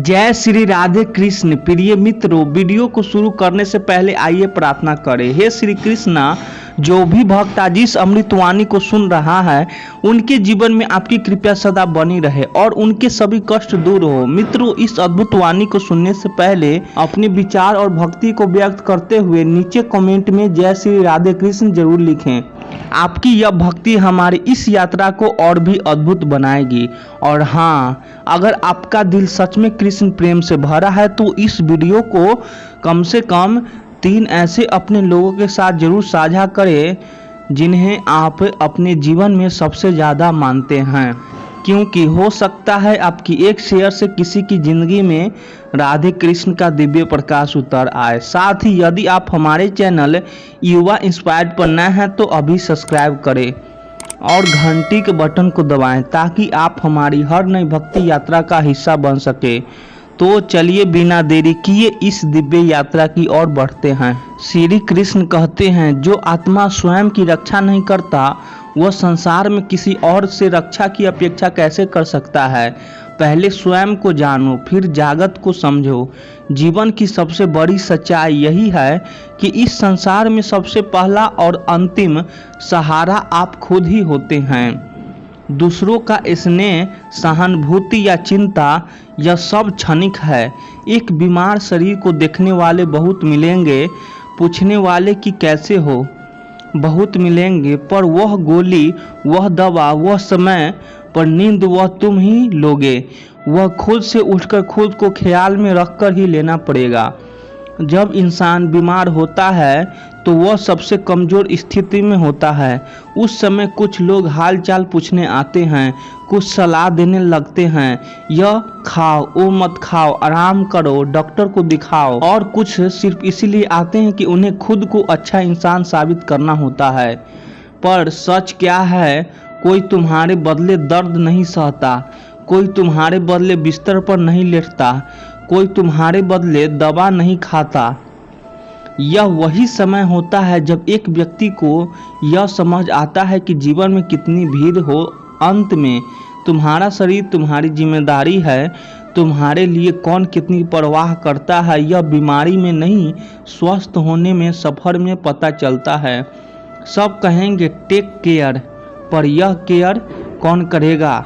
जय श्री राधे कृष्ण। प्रिय मित्रों, वीडियो को शुरू करने से पहले आइए प्रार्थना करें। हे श्री कृष्णा, जो भी भक्त आज इस अमृतवाणी को सुन रहा है उनके जीवन में आपकी कृपा सदा बनी रहे और उनके सभी कष्ट दूर हो। मित्रों, इस अद्भुत वाणी को सुनने से पहले अपने विचार और भक्ति को व्यक्त करते हुए नीचे कमेंट में जय श्री राधे कृष्ण जरूर लिखें। आपकी यह भक्ति हमारी इस यात्रा को और भी अद्भुत बनाएगी। और हाँ, अगर आपका दिल सच में कृष्ण प्रेम से भरा है तो इस वीडियो को कम से कम 3 ऐसे अपने लोगों के साथ जरूर साझा करें जिन्हें आप अपने जीवन में सबसे ज़्यादा मानते हैं, क्योंकि हो सकता है आपकी एक शेयर से किसी की जिंदगी में राधे कृष्ण का दिव्य प्रकाश उतर आए। साथ ही यदि आप हमारे चैनल युवा इंस्पायर्ड पर नए हैं तो अभी सब्सक्राइब करें और घंटी के बटन को दबाएं ताकि आप हमारी हर नई भक्ति यात्रा का हिस्सा बन सके। तो चलिए बिना देरी किए इस दिव्य यात्रा की ओर बढ़ते हैं। श्री कृष्ण कहते हैं, जो आत्मा स्वयं की रक्षा नहीं करता वह संसार में किसी और से रक्षा की अपेक्षा कैसे कर सकता है। पहले स्वयं को जानो, फिर जागत को समझो। जीवन की सबसे बड़ी सच्चाई यही है कि इस संसार में सबसे पहला और अंतिम सहारा आप खुद ही होते हैं। दूसरों का स्नेह, सहानुभूति या चिंता यह सब क्षणिक है। एक बीमार शरीर को देखने वाले बहुत मिलेंगे, पूछने वाले कि कैसे हो बहुत मिलेंगे, पर वह गोली, वह दवा, वह समय पर नींद वह तुम ही लोगे। वह खुद से उठकर खुद को ख्याल में रखकर ही लेना पड़ेगा। जब इंसान बीमार होता है तो वह सबसे कमज़ोर स्थिति में होता है। उस समय कुछ लोग हालचाल पूछने आते हैं, कुछ सलाह देने लगते हैं, यह खाओ, वो मत खाओ, आराम करो, डॉक्टर को दिखाओ, और कुछ सिर्फ इसीलिए आते हैं कि उन्हें खुद को अच्छा इंसान साबित करना होता है। पर सच क्या है, कोई तुम्हारे बदले दर्द नहीं सहता, कोई तुम्हारे बदले बिस्तर पर नहीं लेटता, कोई तुम्हारे बदले दवा नहीं खाता। यह वही समय होता है जब एक व्यक्ति को यह समझ आता है कि जीवन में कितनी भीड़ हो, अंत में तुम्हारा शरीर तुम्हारी जिम्मेदारी है। तुम्हारे लिए कौन कितनी परवाह करता है यह बीमारी में नहीं, स्वस्थ होने में, सफ़र में पता चलता है। सब कहेंगे टेक केयर, पर यह केयर कौन करेगा?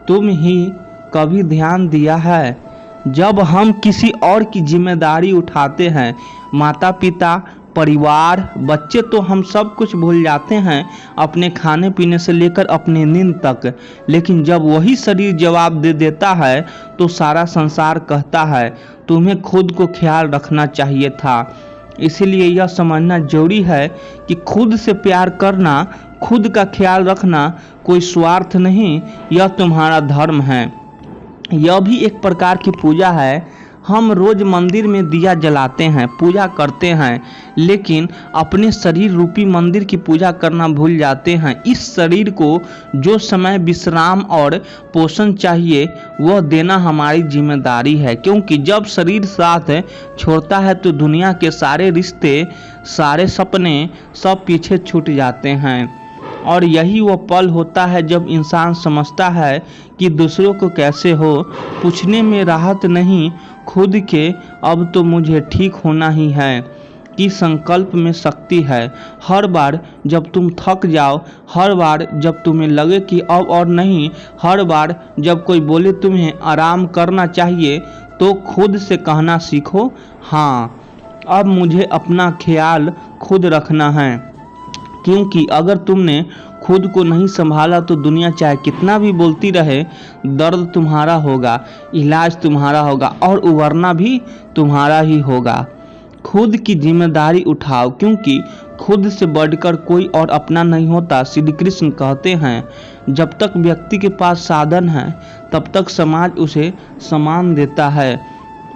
तुम ही कभी ध्यान दिया है? जब हम किसी और की जिम्मेदारी उठाते हैं, माता पिता, परिवार, बच्चे, तो हम सब कुछ भूल जाते हैं, अपने खाने पीने से लेकर अपने नींद तक। लेकिन जब वही शरीर जवाब दे देता है तो सारा संसार कहता है तुम्हें खुद को ख्याल रखना चाहिए था। इसीलिए यह समझना जरूरी है कि खुद से प्यार करना, खुद का ख्याल रखना कोई स्वार्थ नहीं, यह तुम्हारा धर्म है। यह भी एक प्रकार की पूजा है। हम रोज मंदिर में दिया जलाते हैं, पूजा करते हैं, लेकिन अपने शरीर रूपी मंदिर की पूजा करना भूल जाते हैं। इस शरीर को जो समय विश्राम और पोषण चाहिए वह देना हमारी जिम्मेदारी है, क्योंकि जब शरीर साथ छोड़ता है तो दुनिया के सारे रिश्ते, सारे सपने सब पीछे छूट जाते हैं। और यही वो पल होता है जब इंसान समझता है कि दूसरों को कैसे हो पूछने में राहत नहीं, खुद के अब तो मुझे ठीक होना ही है कि संकल्प में शक्ति है। हर बार जब तुम थक जाओ, हर बार जब तुम्हें लगे कि अब और नहीं, हर बार जब कोई बोले तुम्हें आराम करना चाहिए, तो खुद से कहना सीखो, हाँ अब मुझे अपना ख्याल खुद रखना है। क्योंकि अगर तुमने खुद को नहीं संभाला तो दुनिया चाहे कितना भी बोलती रहे, दर्द तुम्हारा होगा, इलाज तुम्हारा होगा और उबरना भी तुम्हारा ही होगा। खुद की जिम्मेदारी उठाओ, क्योंकि खुद से बढ़कर कोई और अपना नहीं होता। श्री कृष्ण कहते हैं, जब तक व्यक्ति के पास साधन है तब तक समाज उसे सम्मान देता है,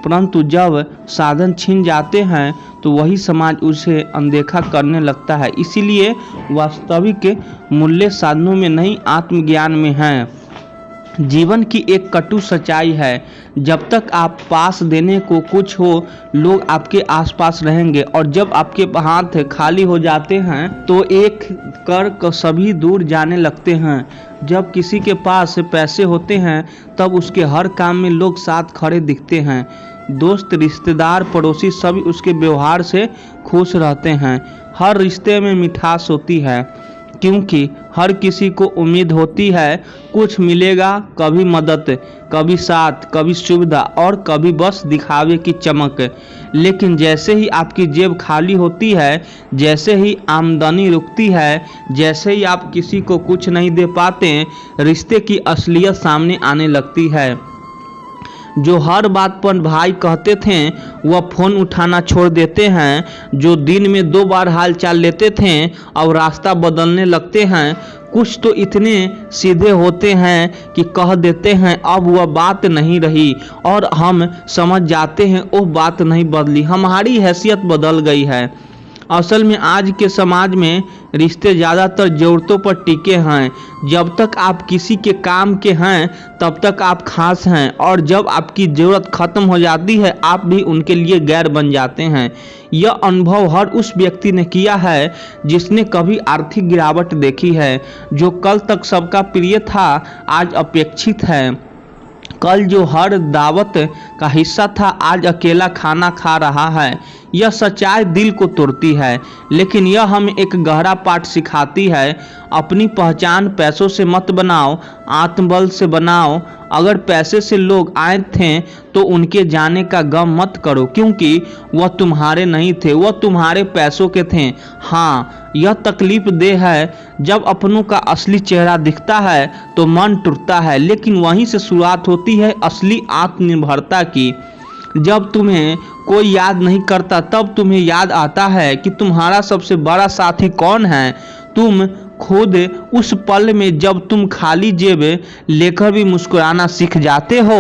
परंतु जब साधन छिन जाते हैं तो वही समाज उसे अनदेखा करने लगता है। इसीलिए वास्तविक मूल्य साधनों में नहीं, आत्मज्ञान में है। जीवन की एक कटु सच्चाई है, जब तक आप पास देने को कुछ हो, लोग आपके आसपास रहेंगे, और जब आपके हाथ खाली हो जाते हैं तो एक कर सभी दूर जाने लगते हैं। जब किसी के पास पैसे होते हैं तब उसके हर काम में लोग साथ खड़े दिखते हैं। दोस्त, रिश्तेदार, पड़ोसी सभी उसके व्यवहार से खुश रहते हैं। हर रिश्ते में मिठास होती है, क्योंकि हर किसी को उम्मीद होती है कुछ मिलेगा, कभी मदद, कभी साथ, कभी सुविधा, और कभी बस दिखावे की चमक। लेकिन जैसे ही आपकी जेब खाली होती है, जैसे ही आमदनी रुकती है, जैसे ही आप किसी को कुछ नहीं दे पाते, रिश्ते की असलियत सामने आने लगती है। जो हर बात पर भाई कहते थे वह फोन उठाना छोड़ देते हैं। जो दिन में 2 बार हाल चाल लेते थे अब रास्ता बदलने लगते हैं। कुछ तो इतने सीधे होते हैं कि कह देते हैं अब वह बात नहीं रही, और हम समझ जाते हैं वो बात नहीं बदली, हमारी हैसियत बदल गई है। असल में आज के समाज में रिश्ते ज़्यादातर ज़रूरतों पर टिके हैं। जब तक आप किसी के काम के हैं तब तक आप खास हैं, और जब आपकी ज़रूरत ख़त्म हो जाती है आप भी उनके लिए गैर बन जाते हैं। यह अनुभव हर उस व्यक्ति ने किया है जिसने कभी आर्थिक गिरावट देखी है। जो कल तक सबका प्रिय था आज अपेक्षित है। कल जो हर दावत का हिस्सा था आज अकेला खाना खा रहा है। यह सच्चाई दिल को तोड़ती है, लेकिन यह हमें एक गहरा पाठ सिखाती है। अपनी पहचान पैसों से मत बनाओ, आत्मबल से बनाओ। अगर पैसे से लोग आए थे तो उनके जाने का गम मत करो, क्योंकि वह तुम्हारे नहीं थे, वह तुम्हारे पैसों के थे। हाँ, यह तकलीफ देह है। जब अपनों का असली चेहरा दिखता है तो मन टूटता है, लेकिन वहीं से शुरुआत होती है असली आत्मनिर्भरता की। जब तुम्हें कोई याद नहीं करता तब तुम्हें याद आता है कि तुम्हारा सबसे बड़ा साथी कौन है। तुम खुद उस पल में जब तुम खाली जेब लेकर भी मुस्कुराना सीख जाते हो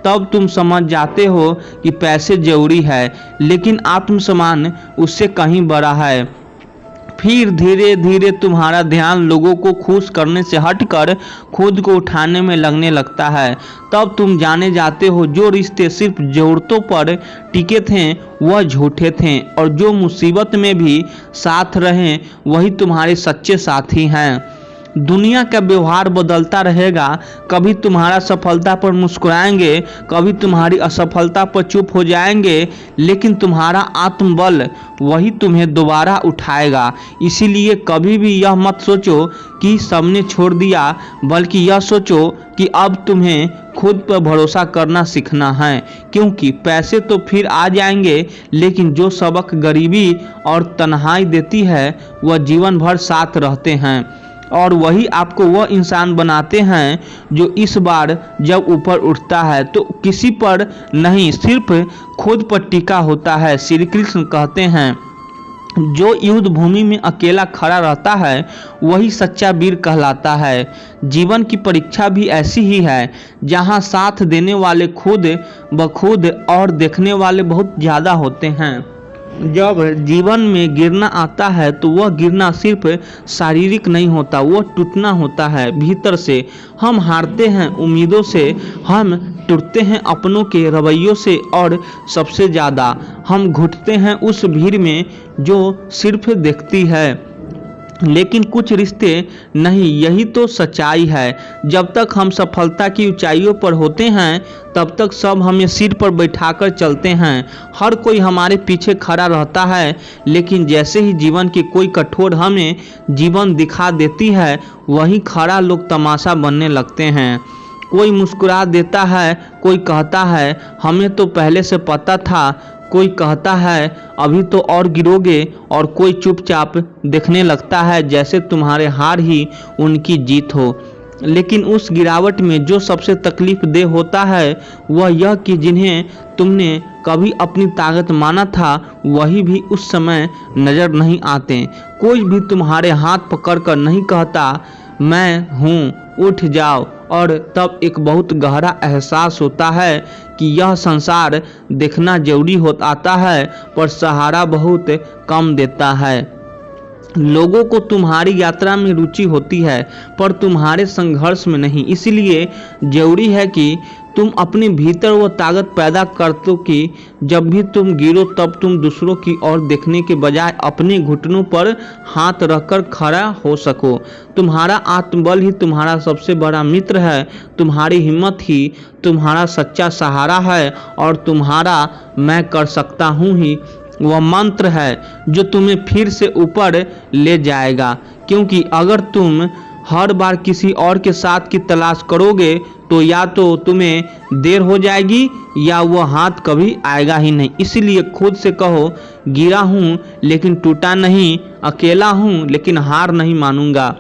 तब तुम समझ जाते हो कि पैसे जरूरी है, लेकिन आत्मसम्मान उससे कहीं बड़ा है। फिर धीरे धीरे तुम्हारा ध्यान लोगों को खुश करने से हटकर खुद को उठाने में लगने लगता है। तब तुम जाने जाते हो जो रिश्ते सिर्फ ज़रूरतों पर टिके थे वह झूठे थे, और जो मुसीबत में भी साथ रहें वही तुम्हारे सच्चे साथी हैं। दुनिया का व्यवहार बदलता रहेगा। कभी तुम्हारा सफलता पर मुस्कुराएंगे, कभी तुम्हारी असफलता पर चुप हो जाएंगे, लेकिन तुम्हारा आत्मबल वही तुम्हें दोबारा उठाएगा। इसीलिए कभी भी यह मत सोचो कि सबने छोड़ दिया, बल्कि यह सोचो कि अब तुम्हें खुद पर भरोसा करना सीखना है, क्योंकि पैसे तो फिर आ जाएंगे, लेकिन जो सबक गरीबी और तन्हाई देती है वह जीवन भर साथ रहते हैं, और वही आपको वह इंसान बनाते हैं जो इस बार जब ऊपर उठता है तो किसी पर नहीं सिर्फ खुद पर टिका होता है। श्री कृष्ण कहते हैं जो युद्ध भूमि में अकेला खड़ा रहता है वही सच्चा वीर कहलाता है। जीवन की परीक्षा भी ऐसी ही है, जहां साथ देने वाले खुद ब खुद और देखने वाले बहुत ज़्यादा होते हैं। जब जीवन में गिरना आता है तो वह गिरना सिर्फ शारीरिक नहीं होता, वह टूटना होता है भीतर से। हम हारते हैं उम्मीदों से, हम टूटते हैं अपनों के रवैयों से, और सबसे ज़्यादा हम घुटते हैं उस भीड़ में जो सिर्फ देखती है लेकिन कुछ रिश्ते नहीं। यही तो सच्चाई है। जब तक हम सफलता की ऊंचाइयों पर होते हैं तब तक सब हमें सिर पर बैठाकर चलते हैं। हर कोई हमारे पीछे खड़ा रहता है, लेकिन जैसे ही जीवन की कोई कठोर हमें जीवन दिखा देती है वहीं खड़ा लोग तमाशा बनने लगते हैं। कोई मुस्कुरा देता है, कोई कहता है हमें तो पहले से पता था, कोई कहता है अभी तो और गिरोगे, और कोई चुपचाप देखने लगता है जैसे तुम्हारे हार ही उनकी जीत हो। लेकिन उस गिरावट में जो सबसे तकलीफ दे होता है वह यह कि जिन्हें तुमने कभी अपनी ताकत माना था वही भी उस समय नज़र नहीं आते। कोई भी तुम्हारे हाथ पकड़कर नहीं कहता मैं हूँ उठ जाओ, और तब एक बहुत गहरा एहसास होता है कि यह संसार देखना जरूरी हो आता है पर सहारा बहुत कम देता है। लोगों को तुम्हारी यात्रा में रुचि होती है पर तुम्हारे संघर्ष में नहीं। इसलिए जरूरी है कि तुम अपने भीतर वो ताकत पैदा कर दो कि जब भी तुम गिरो तब तुम दूसरों की ओर देखने के बजाय अपने घुटनों पर हाथ रखकर खड़ा हो सको। तुम्हारा आत्मबल ही तुम्हारा सबसे बड़ा मित्र है, तुम्हारी हिम्मत ही तुम्हारा सच्चा सहारा है और तुम्हारा मैं कर सकता हूँ ही वह मंत्र है जो तुम्हें फिर से ऊपर ले जाएगा। क्योंकि अगर तुम हर बार किसी और के साथ की तलाश करोगे तो या तो तुम्हें देर हो जाएगी या वह हाथ कभी आएगा ही नहीं। इसलिए खुद से कहो, गिरा हूँ लेकिन टूटा नहीं, अकेला हूँ लेकिन हार नहीं मानूंगा,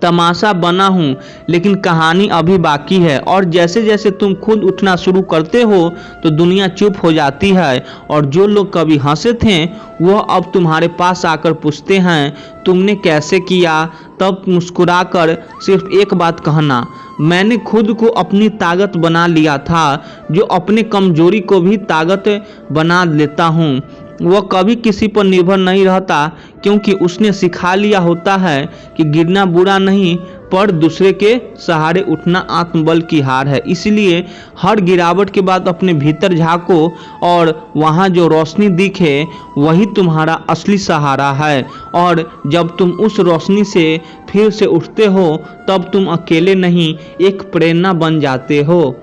तमाशा बना हूँ लेकिन कहानी अभी बाकी है। और जैसे जैसे तुम खुद उठना शुरू करते हो तो दुनिया चुप हो जाती है और जो लोग कभी हंसे थे वह अब तुम्हारे पास आकर पूछते हैं तुमने कैसे किया। तब मुस्कुराकर सिर्फ एक बात कहना, मैंने खुद को अपनी ताकत बना लिया था। जो अपने कमजोरी को भी ताकत बना लेता हूँ वह कभी किसी पर निर्भर नहीं रहता, क्योंकि उसने सिखा लिया होता है कि गिरना बुरा नहीं पर दूसरे के सहारे उठना आत्मबल की हार है। इसलिए हर गिरावट के बाद अपने भीतर झांको और वहाँ जो रोशनी दिखे वही तुम्हारा असली सहारा है। और जब तुम उस रोशनी से फिर से उठते हो तब तुम अकेले नहीं, एक प्रेरणा बन जाते हो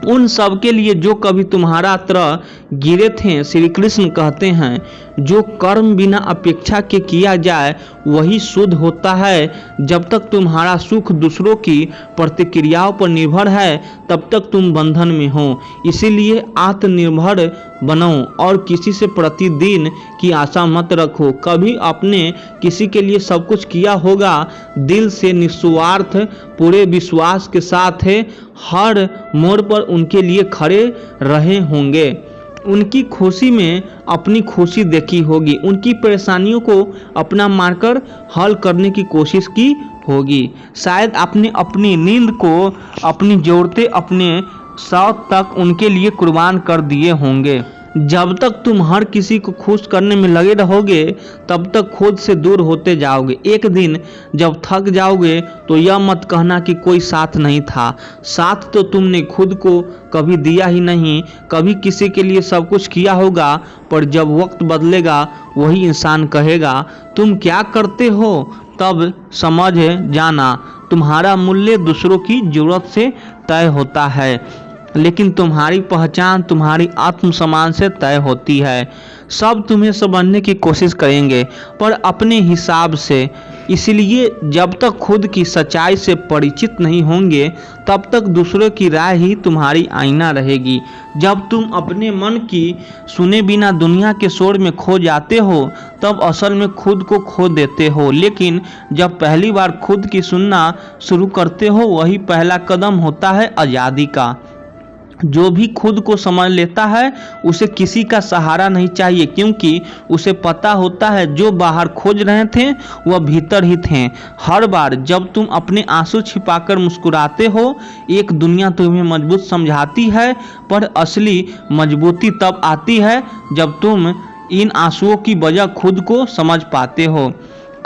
उन सब के लिए जो कभी तुम्हारा तरह गिरे थे। श्री कृष्ण कहते हैं, जो कर्म बिना अपेक्षा के किया जाए वही शुद्ध होता है। जब तक तुम्हारा सुख दूसरों की प्रतिक्रियाओं पर निर्भर है तब तक तुम बंधन में हो। इसीलिए आत्मनिर्भर बनो और किसी से प्रतिदिन की आशा मत रखो। कभी अपने किसी के लिए सब कुछ किया होगा, दिल से निस्वार्थ पूरे विश्वास के साथ हर मोड़ पर उनके लिए खड़े रहे होंगे। उनकी खुशी में अपनी खुशी देखी होगी, उनकी परेशानियों को अपना मानकर हल करने की कोशिश की होगी। शायद आपने अपनी नींद को, अपनी ज़रूरतें, अपने शौक तक उनके लिए कुर्बान कर दिए होंगे। जब तक तुम हर किसी को खुश करने में लगे रहोगे तब तक खुद से दूर होते जाओगे। एक दिन जब थक जाओगे तो यह मत कहना कि कोई साथ नहीं था। साथ तो तुमने खुद को कभी दिया ही नहीं। कभी किसी के लिए सब कुछ किया होगा पर जब वक्त बदलेगा वही इंसान कहेगा तुम क्या करते हो। तब समझ जाना तुम्हारा मूल्य दूसरों की जरूरत से तय होता है, लेकिन तुम्हारी पहचान तुम्हारी आत्मसम्मान से तय होती है। सब तुम्हें समझने की कोशिश करेंगे पर अपने हिसाब से। इसलिए जब तक खुद की सच्चाई से परिचित नहीं होंगे तब तक दूसरों की राय ही तुम्हारी आईना रहेगी। जब तुम अपने मन की सुने बिना दुनिया के शोर में खो जाते हो तब असल में खुद को खो देते हो। लेकिन जब पहली बार खुद की सुनना शुरू करते हो वही पहला कदम होता है आज़ादी का। जो भी खुद को समझ लेता है उसे किसी का सहारा नहीं चाहिए, क्योंकि उसे पता होता है जो बाहर खोज रहे थे वह भीतर ही थे। हर बार जब तुम अपने आंसू छिपाकर मुस्कुराते हो एक दुनिया तुम्हें मजबूत समझाती है, पर असली मजबूती तब आती है जब तुम इन आंसुओं की वजह खुद को समझ पाते हो।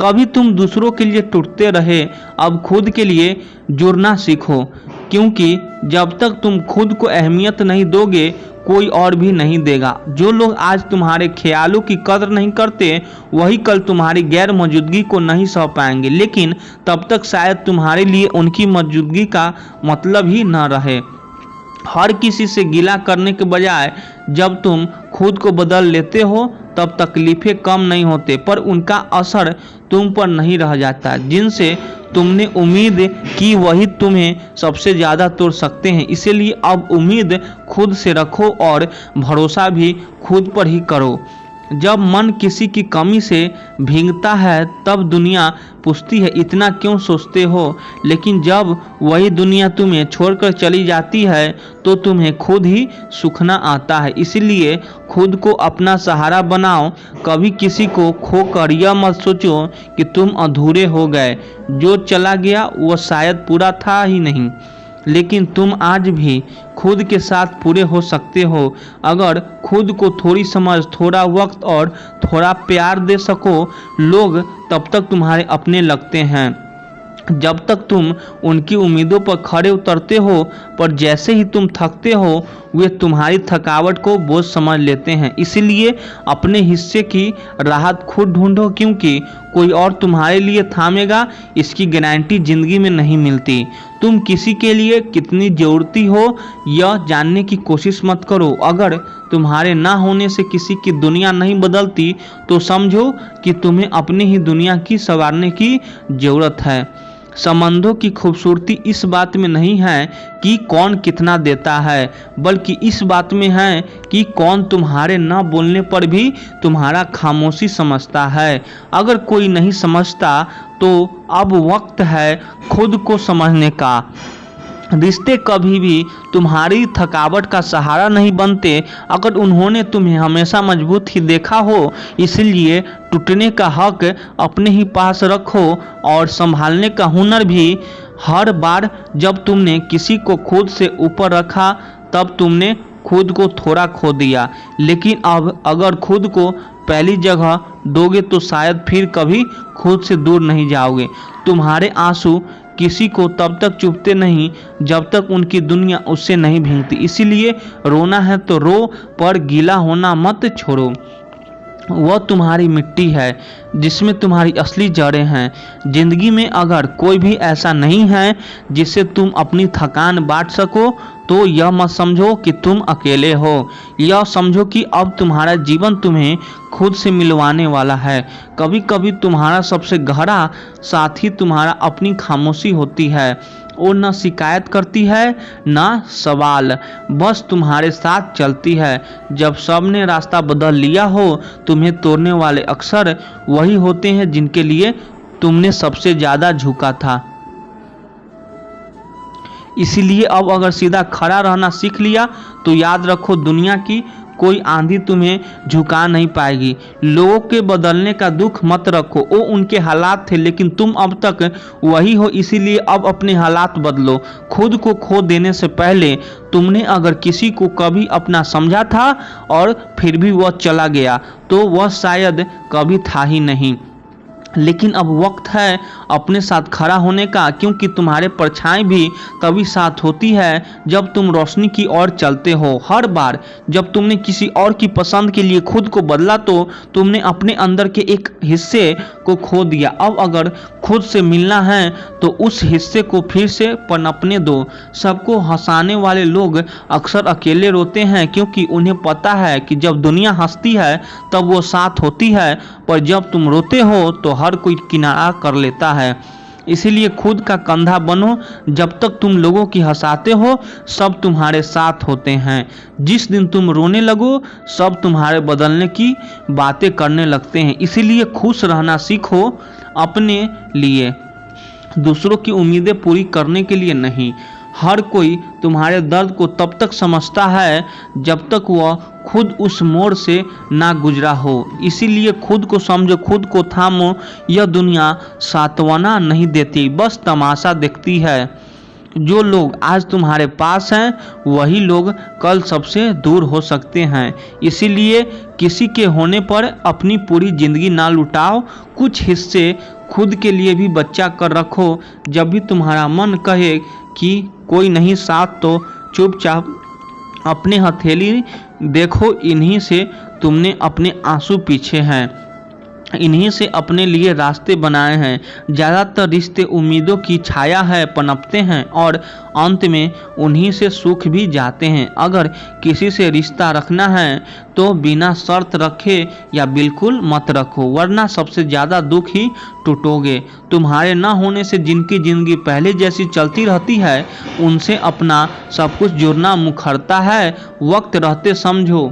कभी तुम दूसरों के लिए टूटते रहे, अब खुद के लिए जुड़ना सीखो, क्योंकि जब तक तुम खुद को अहमियत नहीं दोगे कोई और भी नहीं देगा। जो लोग आज तुम्हारे ख्यालों की कदर नहीं करते वही कल तुम्हारी गैर मौजूदगी को नहीं सह पाएंगे, लेकिन तब तक शायद तुम्हारे लिए उनकी मौजूदगी का मतलब ही न रहे। हर किसी से गिला करने के बजाय जब तुम खुद को बदल लेते हो तब तकलीफें कम नहीं होते, पर उनका असर तुम पर नहीं रह जाता। जिनसे तुमने उम्मीद की वही तुम्हें सबसे ज़्यादा तोड़ सकते हैं। इसीलिए अब उम्मीद खुद से रखो और भरोसा भी खुद पर ही करो। जब मन किसी की कमी से भीगता है तब दुनिया पूछती है इतना क्यों सोचते हो, लेकिन जब वही दुनिया तुम्हें छोड़कर चली जाती है तो तुम्हें खुद ही सूखना आता है। इसलिए खुद को अपना सहारा बनाओ। कभी किसी को खोकर यह मत सोचो कि तुम अधूरे हो गए। जो चला गया वो शायद पूरा था ही नहीं। लेकिन तुम आज भी खुद के साथ पूरे हो सकते हो। अगर खुद को थोड़ी समझ, थोड़ा वक्त और थोड़ा प्यार दे सको, लोग तब तक तुम्हारे अपने लगते हैं जब तक तुम उनकी उम्मीदों पर खरे उतरते हो। पर जैसे ही तुम थकते हो, वे तुम्हारी थकावट को बोझ समझ लेते हैं। इसलिए अपने हिस्से की राहत खुद ढूंढो, क्योंकि कोई और तुम्हारे लिए थामेगा इसकी गारंटी जिंदगी में नहीं मिलती। तुम किसी के लिए कितनी ज़रूरती हो यह जानने की कोशिश मत करो। अगर तुम्हारे ना होने से किसी की दुनिया नहीं बदलती, तो समझो कि तुम्हें अपनी ही दुनिया की संवारने की ज़रूरत है। संबंधों की खूबसूरती इस बात में नहीं है कि कौन कितना देता है, बल्कि इस बात में है कि कौन तुम्हारे न बोलने पर भी तुम्हारा खामोशी समझता है। अगर कोई नहीं समझता, तो अब वक्त है खुद को समझने का। रिश्ते कभी भी तुम्हारी थकावट का सहारा नहीं बनते अगर उन्होंने तुम्हें हमेशा मजबूत ही देखा हो। इसलिए टूटने का हक अपने ही पास रखो और संभालने का हुनर भी। हर बार जब तुमने किसी को खुद से ऊपर रखा, तब तुमने खुद को थोड़ा खो दिया। लेकिन अब अगर खुद को पहली जगह दोगे, तो शायद फिर कभी खुद से दूर नहीं जाओगे। तुम्हारे आंसू किसी को तब तक चुभते नहीं जब तक उनकी दुनिया उससे नहीं भीगती। इसीलिए रोना है तो रो, पर गीला होना मत छोड़ो। वह तुम्हारी मिट्टी है जिसमें तुम्हारी असली जड़ें हैं। जिंदगी में अगर कोई भी ऐसा नहीं है जिससे तुम अपनी थकान बांट सको, तो यह मत समझो कि तुम अकेले हो। यह समझो कि अब तुम्हारा जीवन तुम्हें खुद से मिलवाने वाला है। कभी कभी तुम्हारा सबसे गहरा साथी तुम्हारा अपनी खामोशी होती है। वो न शिकायत करती है न सवाल, बस तुम्हारे साथ चलती है। जब सबने रास्ता बदल लिया हो, तुम्हें तोड़ने वाले अक्सर वही होते हैं जिनके लिए तुमने सबसे ज़्यादा झुका था। इसीलिए अब अगर सीधा खड़ा रहना सीख लिया, तो याद रखो दुनिया की कोई आंधी तुम्हें झुका नहीं पाएगी। लोगों के बदलने का दुख मत रखो, वो उनके हालात थे, लेकिन तुम अब तक वही हो। इसीलिए अब अपने हालात बदलो। खुद को खो देने से पहले तुमने अगर किसी को कभी अपना समझा था और फिर भी वह चला गया, तो वह शायद कभी था ही नहीं। लेकिन अब वक्त है अपने साथ खड़ा होने का, क्योंकि तुम्हारे परछाई भी तभी साथ होती है जब तुम रोशनी की ओर चलते हो। हर बार जब तुमने किसी और की पसंद के लिए खुद को बदला, तो तुमने अपने अंदर के एक हिस्से को खो दिया। अब अगर खुद से मिलना है, तो उस हिस्से को फिर से पनपने दो। सबको हंसाने वाले लोग अक्सर अकेले रोते हैं, क्योंकि उन्हें पता है कि जब दुनिया हंसती है तब वो साथ होती है, पर जब तुम रोते हो तो हर कोई किनारा कर लेता है। इसीलिए खुद का कंधा बनो। जब तक तुम लोगों की हंसाते हो, सब तुम्हारे साथ होते हैं। जिस दिन तुम रोने लगो, सब तुम्हारे बदलने की बातें करने लगते हैं। इसीलिए खुश रहना सीखो, अपने लिए, दूसरों की उम्मीदें पूरी करने के लिए नहीं। हर कोई तुम्हारे दर्द को तब तक समझता है जब तक वह खुद उस मोड़ से ना गुजरा हो। इसीलिए खुद को समझो, खुद को थामो। यह दुनिया सांत्वना नहीं देती, बस तमाशा देखती है। जो लोग आज तुम्हारे पास हैं, वही लोग कल सबसे दूर हो सकते हैं। इसीलिए किसी के होने पर अपनी पूरी जिंदगी ना लुटाओ। कुछ हिस्से खुद के लिए भी बचा कर रखो। जब भी तुम्हारा मन कहे कि कोई नहीं साथ, तो चुपचाप अपने हथेली देखो। इन्हीं से तुमने अपने आंसू पीछे हैं, इन्हीं से अपने लिए रास्ते बनाए हैं। ज़्यादातर रिश्ते उम्मीदों की छाया है पनपते हैं, और अंत में उन्हीं से सुख भी जाते हैं। अगर किसी से रिश्ता रखना है, तो बिना शर्त रखे या बिल्कुल मत रखो, वरना सबसे ज़्यादा दुख ही टूटोगे। तुम्हारे ना होने से जिनकी ज़िंदगी पहले जैसी चलती रहती है, उनसे अपना सब कुछ जुड़ना मुखरता है। वक्त रहते समझो,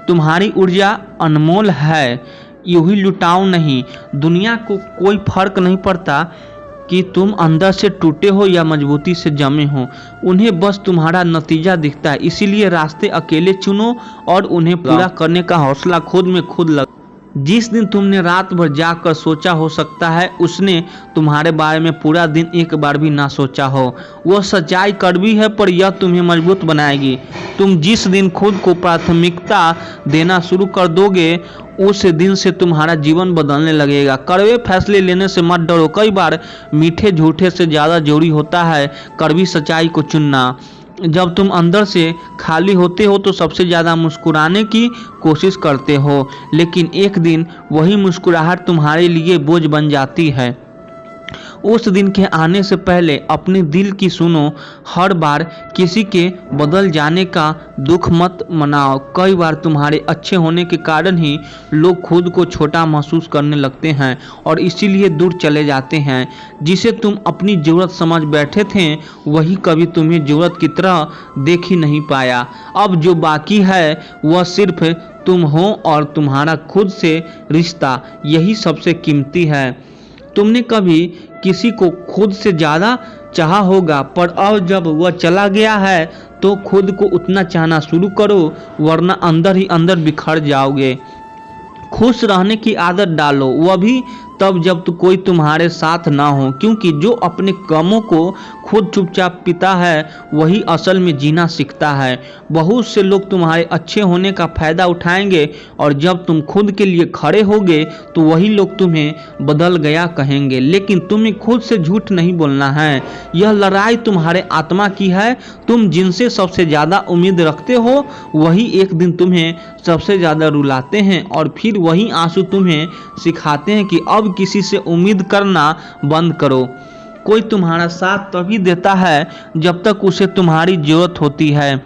तुम्हारी ऊर्जा अनमोल है, यूं ही लुटाओ नहीं। दुनिया को कोई फर्क नहीं पड़ता कि तुम अंदर से टूटे हो या मजबूती से जमे हो, उन्हें बस तुम्हारा नतीजा दिखता है। इसीलिए रास्ते अकेले चुनो और उन्हें पूरा करने का हौसला खुद में खुद लग। जिस दिन तुमने रात भर जाकर सोचा हो सकता है उसने तुम्हारे बारे में पूरा दिन एक बार भी ना सोचा हो। वह सच्चाई कड़वी है पर यह तुम्हें मजबूत बनाएगी। तुम जिस दिन खुद को प्राथमिकता देना शुरू कर दोगे उस दिन से तुम्हारा जीवन बदलने लगेगा। कड़वे फैसले लेने से मत डरो। कई बार मीठे झूठे से ज़्यादा जरूरी होता है कड़वी सच्चाई को चुनना। जब तुम अंदर से खाली होते हो तो सबसे ज़्यादा मुस्कुराने की कोशिश करते हो, लेकिन एक दिन वही मुस्कुराहट तुम्हारे लिए बोझ बन जाती है। उस दिन के आने से पहले अपने दिल की सुनो। हर बार किसी के बदल जाने का दुख मत मनाओ। कई बार तुम्हारे अच्छे होने के कारण ही लोग खुद को छोटा महसूस करने लगते हैं और इसीलिए दूर चले जाते हैं। जिसे तुम अपनी ज़रूरत समझ बैठे थे वही कभी तुम्हें ज़रूरत की तरह देख ही नहीं पाया। अब जो बाकी है वह सिर्फ तुम हो और तुम्हारा खुद से रिश्ता। यही सबसे कीमती है। तुमने कभी किसी को खुद से ज़्यादा चाहा होगा, पर अब जब वह चला गया है तो खुद को उतना चाहना शुरू करो, वरना अंदर ही अंदर बिखर जाओगे। खुश रहने की आदत डालो, वह भी तब जब तो कोई तुम्हारे साथ ना हो, क्योंकि जो अपने कामों को खुद चुपचाप पीता है वही असल में जीना सीखता है। बहुत से लोग तुम्हारे अच्छे होने का फ़ायदा उठाएंगे और जब तुम खुद के लिए खड़े होगे तो वही लोग तुम्हें बदल गया कहेंगे, लेकिन तुम्हें खुद से झूठ नहीं बोलना है। यह लड़ाई तुम्हारे आत्मा की है। तुम जिनसे सबसे ज़्यादा उम्मीद रखते हो वही एक दिन तुम्हें सबसे ज़्यादा रुलाते हैं और फिर वही आंसू तुम्हें सिखाते हैं कि अब किसी से उम्मीद करना बंद करो। कोई तुम्हारा साथ तभी देता है जब तक उसे तुम्हारी जरूरत होती है।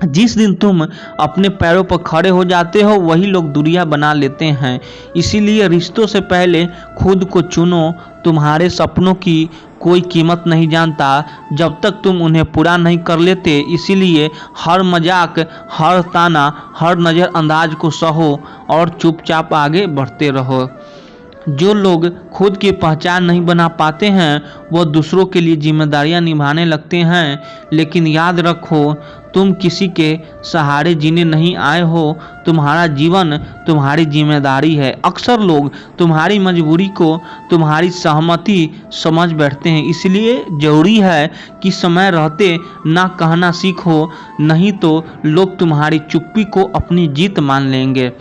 जिस दिन तुम अपने पैरों पर खड़े हो जाते हो वही लोग दूरियां बना लेते हैं। इसीलिए रिश्तों से पहले खुद को चुनो। तुम्हारे सपनों की कोई कीमत नहीं जानता जब तक तुम उन्हें पूरा नहीं कर लेते। इसीलिए हर मजाक, हर ताना, हर नज़रअंदाज को सहो और चुपचाप आगे बढ़ते रहो। जो लोग खुद की पहचान नहीं बना पाते हैं वह दूसरों के लिए जिम्मेदारियां निभाने लगते हैं, लेकिन याद रखो तुम किसी के सहारे जीने नहीं आए हो। तुम्हारा जीवन तुम्हारी जिम्मेदारी है। अक्सर लोग तुम्हारी मजबूरी को तुम्हारी सहमति समझ बैठते हैं, इसलिए ज़रूरी है कि समय रहते ना कहना सीखो, नहीं तो लोग तुम्हारी चुप्पी को अपनी जीत मान लेंगे।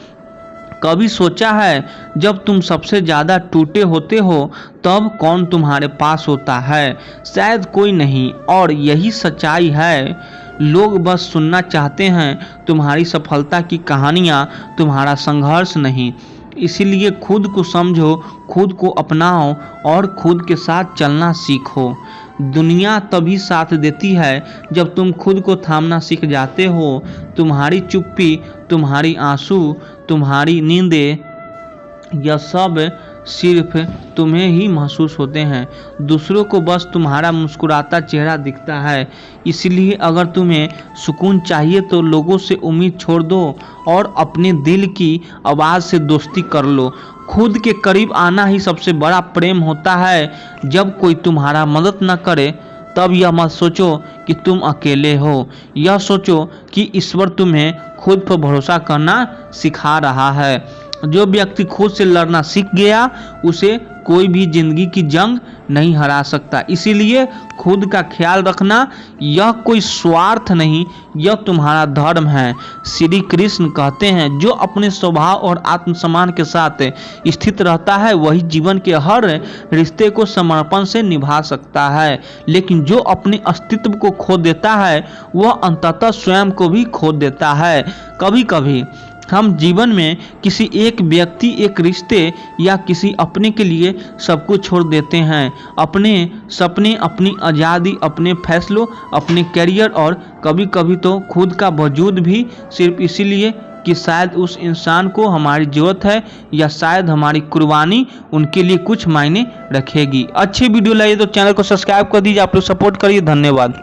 कभी सोचा है जब तुम सबसे ज़्यादा टूटे होते हो तब कौन तुम्हारे पास होता है? शायद कोई नहीं, और यही सच्चाई है। लोग बस सुनना चाहते हैं तुम्हारी सफलता की कहानियाँ, तुम्हारा संघर्ष नहीं। इसीलिए खुद को समझो, खुद को अपनाओ और खुद के साथ चलना सीखो। दुनिया तभी साथ देती है जब तुम खुद को थामना सीख जाते हो। तुम्हारी चुप्पी, तुम्हारी आंसू, तुम्हारी नींदें, यह सब सिर्फ तुम्हें ही महसूस होते हैं। दूसरों को बस तुम्हारा मुस्कुराता चेहरा दिखता है। इसलिए अगर तुम्हें सुकून चाहिए तो लोगों से उम्मीद छोड़ दो और अपने दिल की आवाज़ से दोस्ती कर लो। खुद के करीब आना ही सबसे बड़ा प्रेम होता है। जब कोई तुम्हारा मदद न करे तब यह मत सोचो कि तुम अकेले हो। यह सोचो कि ईश्वर तुम्हें खुद पर भरोसा करना सिखा रहा है। जो व्यक्ति खुद से लड़ना सीख गया उसे कोई भी जिंदगी की जंग नहीं हरा सकता। इसीलिए खुद का ख्याल रखना यह कोई स्वार्थ नहीं, यह तुम्हारा धर्म है। श्री कृष्ण कहते हैं जो अपने स्वभाव और आत्मसम्मान के साथ स्थित रहता है वही जीवन के हर रिश्ते को समर्पण से निभा सकता है, लेकिन जो अपने अस्तित्व को खो देता है वह अंततः स्वयं को भी खो देता है। कभी कभी हम जीवन में किसी एक व्यक्ति, एक रिश्ते या किसी अपने के लिए सब कुछ छोड़ देते हैं। अपने सपने, अपनी आज़ादी, अपने फैसलों, अपने करियर और कभी कभी तो खुद का वजूद भी, सिर्फ इसीलिए कि शायद उस इंसान को हमारी ज़रूरत है या शायद हमारी कुर्बानी उनके लिए कुछ मायने रखेगी। अच्छी वीडियो लगे तो चैनल को सब्सक्राइब कर दीजिए। आप लोग सपोर्ट करिए। धन्यवाद।